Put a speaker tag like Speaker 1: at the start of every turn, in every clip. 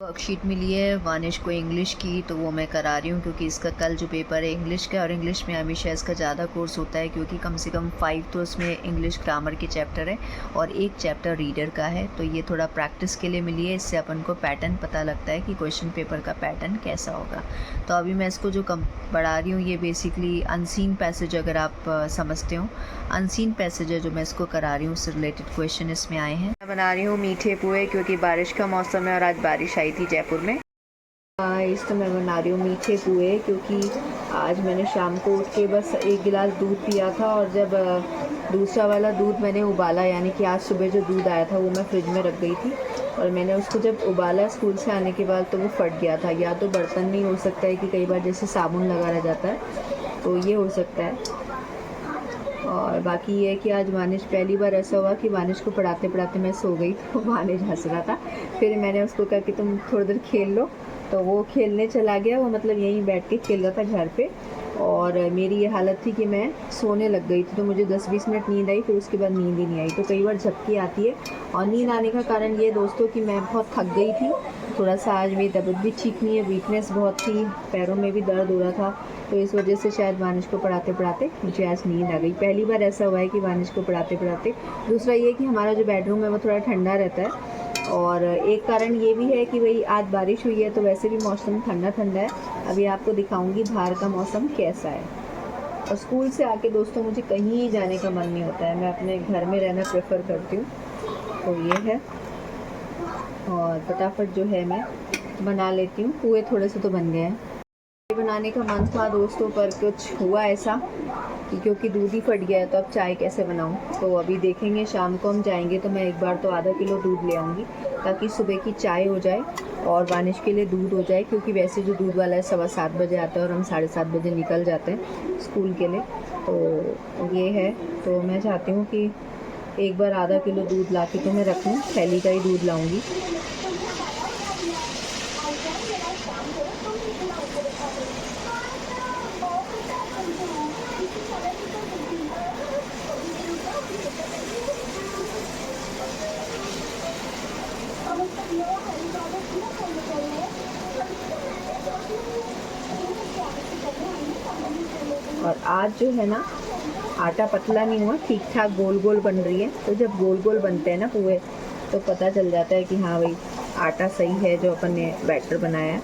Speaker 1: Worksheet मिली है वानिश को English की, तो वो मैं करा रही हूँ क्योंकि इसका कल जो पेपर है इंग्लिश का, और इंग्लिश में हमेशा इसका ज़्यादा कोर्स होता है क्योंकि कम से कम 5 तो उसमें इंग्लिश ग्रामर के चैप्टर है और एक चैप्टर रीडर का है। तो ये थोड़ा प्रैक्टिस के लिए मिली है, इससे अपन को पैटर्न पता लगता है कि क्वेश्चन पेपर का पैटर्न कैसा होगा। तो अभी मैं इसको जो पढ़ा रही हूँ ये बेसिकली अनसीन पैसेज, अगर आप समझते हो अनसीन पैसेज है जो मैं इसको करा रही हूँ, उससे रिलेटेड क्वेश्चन इसमें आए हैं। मैं बना रही हूँ मीठे पुए क्योंकि बारिश का मौसम है और आज बारिश आई थी जयपुर में। इस तो मैं बना रही हूँ मीठे पुए क्योंकि आज मैंने शाम को उठ के बस 1 गिलास दूध पिया था और जब दूसरा वाला दूध मैंने उबाला, यानी कि आज सुबह जो दूध आया था वो मैं फ्रिज में रख गई थी और मैंने उसको जब उबाला स्कूल से आने के बाद तो वो फट गया था। या तो बर्तन में ही हो सकता है कि कई बार जैसे साबुन लगा रह जाता है तो ये हो सकता है। और बाकी ये है कि आज वानिश पहली बार ऐसा हुआ कि वानिश को पढ़ाते पढ़ाते मैं सो गई तो वानिश हंस रहा था। फिर मैंने उसको कहा कि तुम थोड़ी देर खेल लो, तो वो खेलने चला गया। वो मतलब यहीं बैठ के खेल रहा था घर पे, और मेरी ये हालत थी कि मैं सोने लग गई थी। तो मुझे 10-20 मिनट नींद आई, फिर उसके बाद नींद ही नहीं आई। तो कई बार झपकी आती है, और नींद आने का कारण ये दोस्तों कि मैं बहुत थक गई थी। थोड़ा सा आज मेरी तबीयत भी ठीक नहीं है, वीकनेस बहुत थी, पैरों में भी दर्द हो रहा था, तो इस वजह से शायद वानिश को पढ़ाते पढ़ाते मुझे आज नींद आ गई। पहली बार ऐसा हुआ है कि वानिश को पढ़ाते पढ़ाते। दूसरा ये कि हमारा जो बेडरूम है वो थोड़ा ठंडा रहता है, और एक कारण ये भी है कि भाई आज बारिश हुई है तो वैसे भी मौसम ठंडा ठंडा है। अभी आपको दिखाऊंगी बाहर का मौसम कैसा है। और स्कूल से आके दोस्तों मुझे कहीं जाने का मन नहीं होता है, मैं अपने घर में रहना प्रेफर करती हूँ। तो ये है, और फटाफट जो है मैं बना लेती हूँ। पुए थोड़े से तो बन गए हैं, बनाने का मन था दोस्तों, पर कुछ हुआ ऐसा कि क्योंकि दूध ही फट गया है तो अब चाय कैसे बनाऊं। तो अभी देखेंगे, शाम को हम जाएंगे तो मैं एक बार तो आधा किलो दूध ले आऊँगी ताकि सुबह की चाय हो जाए और वानिश के लिए दूध हो जाए, क्योंकि वैसे जो दूध वाला है 7:15 बजे आता है और हम 7:30 बजे निकल जाते हैं स्कूल के लिए। तो ये है, तो मैं चाहती हूँ कि एक बार आधा किलो दूध ला के तो मैं रख लूँ, थैली का ही दूध लाऊँगी। और आज जो है ना आटा पतला नहीं हुआ, ठीक ठाक गोल गोल बन रही है। तो जब गोल गोल बनते हैं ना पुए तो पता चल जाता है कि हाँ भाई आटा सही है जो अपन ने बैटर बनाया है।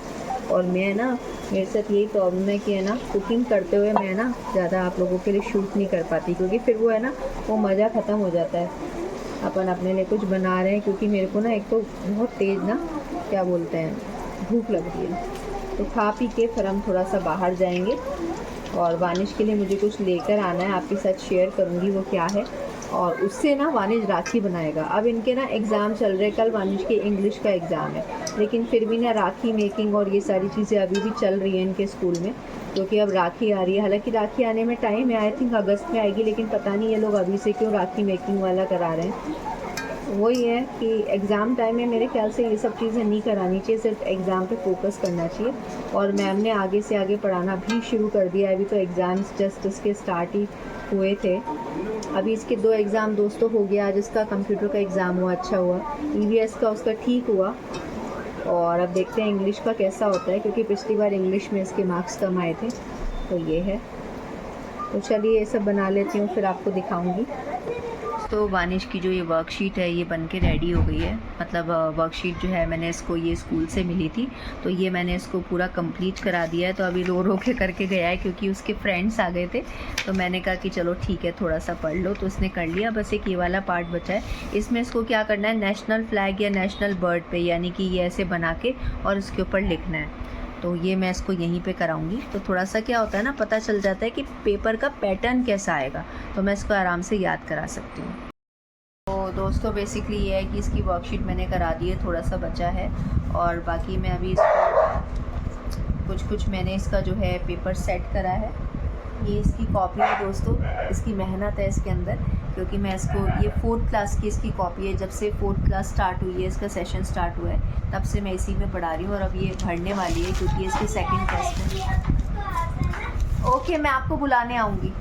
Speaker 1: और मैं ना, मेरे साथ यही प्रॉब्लम है कि है ना, कुकिंग करते हुए मैं ना ज़्यादा आप लोगों के लिए शूट नहीं कर पाती, क्योंकि फिर वो है ना वो मज़ा ख़त्म हो जाता है। अपन अपने लिए कुछ बना रहे हैं, क्योंकि मेरे को ना एक तो बहुत तेज़ ना क्या बोलते हैं भूख लग रही है। तो खा पी के फिर हम थोड़ा सा बाहर जाएंगे, और वानिश के लिए मुझे कुछ लेकर आना है, आपके साथ शेयर करूंगी वो क्या है। और उससे ना वानिश राखी बनाएगा। अब इनके ना एग्ज़ाम चल रहे, कल वानिश के इंग्लिश का एग्ज़ाम है, लेकिन फिर भी ना राखी मेकिंग और ये सारी चीज़ें अभी भी चल रही हैं इनके स्कूल में, क्योंकि अब राखी आ रही है। हालांकि राखी आने में टाइम है, आई थिंक अगस्त में आएगी, लेकिन पता नहीं ये लोग अभी से क्यों राखी मेकिंग वाला करा रहे हैं। वही है कि एग्ज़ाम टाइम में मेरे ख्याल से ये सब चीज़ें नहीं करानी चाहिए, सिर्फ एग्ज़ाम पे फोकस करना चाहिए। और मैम ने आगे से आगे पढ़ाना भी शुरू कर दिया है। अभी तो एग्ज़ाम्स जस्ट इसके स्टार्ट ही हुए थे। अभी इसके 2 एग्ज़ाम दोस्तों हो गया। आज इसका कंप्यूटर का एग्ज़ाम हुआ, अच्छा हुआ। EVS का उसका ठीक हुआ। और अब देखते हैं इंग्लिश का कैसा होता है, क्योंकि पिछली बार इंग्लिश में इसके मार्क्स कम आए थे। तो ये है, तो चलिए ये सब बना लेती हूँ फिर आपको दिखाऊँगी। तो वानिश की जो ये वर्कशीट है ये बन के रेडी हो गई है। मतलब वर्कशीट जो है मैंने इसको ये स्कूल से मिली थी, तो ये मैंने इसको पूरा कंप्लीट करा दिया है। तो अभी रो रो के करके गया है क्योंकि उसके फ्रेंड्स आ गए थे, तो मैंने कहा कि चलो ठीक है थोड़ा सा पढ़ लो, तो उसने कर लिया। बस एक ये वाला पार्ट बचा है। इसमें इसको क्या करना है, नेशनल फ्लैग या नेशनल बर्ड पे, यानी कि ये ऐसे बना के और इसके ऊपर लिखना है। तो ये मैं इसको यहीं पे कराऊंगी। तो थोड़ा सा क्या होता है ना, पता चल जाता है कि पेपर का पैटर्न कैसा आएगा, तो मैं इसको आराम से याद करा सकती हूँ। तो दोस्तों बेसिकली ये है कि इसकी वर्कशीट मैंने करा दी है, थोड़ा सा बचा है, और बाकी मैं अभी इसको कुछ मैंने इसका जो है पेपर सेट करा है। ये इसकी कॉपी है दोस्तों, इसकी मेहनत है इसके अंदर, क्योंकि मैं इसको, ये 4th क्लास की इसकी कॉपी है। जब से 4th क्लास स्टार्ट हुई है, इसका सेशन स्टार्ट हुआ है, तब से मैं इसी में पढ़ा रही हूँ। और अब ये भरने वाली है क्योंकि इसके 2nd टेस्ट में। ओके, मैं आपको बुलाने आऊँगी।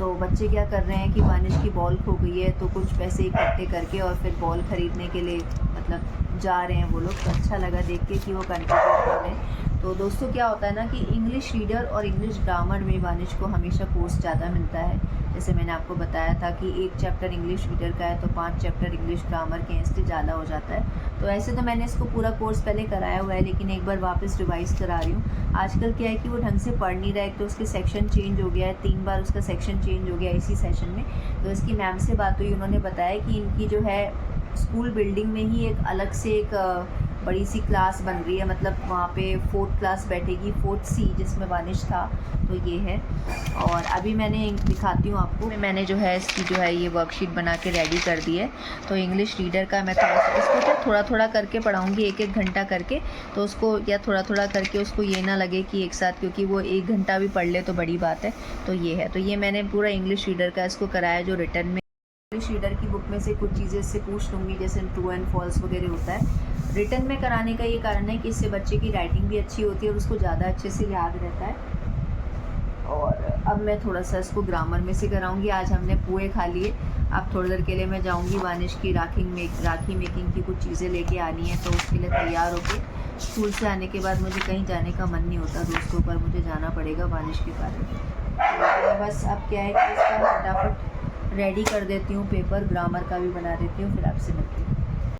Speaker 1: तो बच्चे क्या कर रहे हैं कि वानिश की बॉल खो गई है, तो कुछ पैसे इकट्ठे करके और फिर बॉल ख़रीदने के लिए मतलब जा रहे हैं वो लोग। तो अच्छा लगा देख के कि वो कंट्रीब्यूट कर रहे हैं। तो दोस्तों क्या होता है ना कि इंग्लिश रीडर और इंग्लिश ग्रामर में वानिश को हमेशा कोर्स ज़्यादा मिलता है। जैसे मैंने आपको बताया था कि 1 चैप्टर इंग्लिश रीडर का है तो 5 चैप्टर इंग्लिश ग्रामर के हैं, इसलिए ज़्यादा हो जाता है। तो ऐसे तो मैंने इसको पूरा कोर्स पहले कराया हुआ है, लेकिन एक बार वापस रिवाइज़ करा रही हूँ। आजकल क्या है कि वो ढंग से पढ़ नहीं रहा है, तो उसके सेक्शन चेंज हो गया है, 3 बार उसका सेक्शन चेंज हो गया इसी सेशन में। तो इसकी मैम से बात हुई, उन्होंने बताया कि इनकी जो है स्कूल बिल्डिंग में ही एक अलग से एक बड़ी सी क्लास बन रही है, मतलब वहाँ पे 4th क्लास बैठेगी, 4th C जिसमें वानिश था। तो ये है, और अभी मैंने दिखाती हूँ आपको, मैंने जो है इसकी जो है ये वर्कशीट बना के रेडी कर दी है। तो इंग्लिश रीडर का मैं थोड़ा सा इसको क्या थोड़ा थोड़ा करके पढ़ाऊँगी, 1-1 घंटा करके। तो उसको या थोड़ा थोड़ा करके उसको ये ना लगे कि एक साथ, क्योंकि वो 1 घंटा भी पढ़ ले तो बड़ी बात है। तो ये है, तो ये मैंने पूरा इंग्लिश रीडर का इसको कराया जो रिटर्न में। इंग्लिश रीडर की बुक में से कुछ चीज़ें इससे पूछ लूँगी, जैसे ट्रू एंड फॉल्स वगैरह होता है। रिटर्न में कराने का ये कारण है कि इससे बच्चे की राइटिंग भी अच्छी होती है और उसको ज़्यादा अच्छे से याद रहता है। और अब मैं थोड़ा सा इसको ग्रामर में से कराऊंगी। आज हमने पोहे खा लिए, अब थोड़ी देर के लिए मैं जाऊंगी वानिश की राखी मेकिंग की कुछ चीज़ें लेके आनी है, तो उसके लिए तैयार होके स्कूल से आने के बाद मुझे कहीं जाने का मन नहीं होता दोस्तों, पर मुझे जाना पड़ेगा वानिश के कारण। तो बस अब क्या है कि इसका फटाफट रेडी कर देती हूँ, पेपर ग्रामर का भी बना देती हूँ, फिर आपसे मिलती हूँ।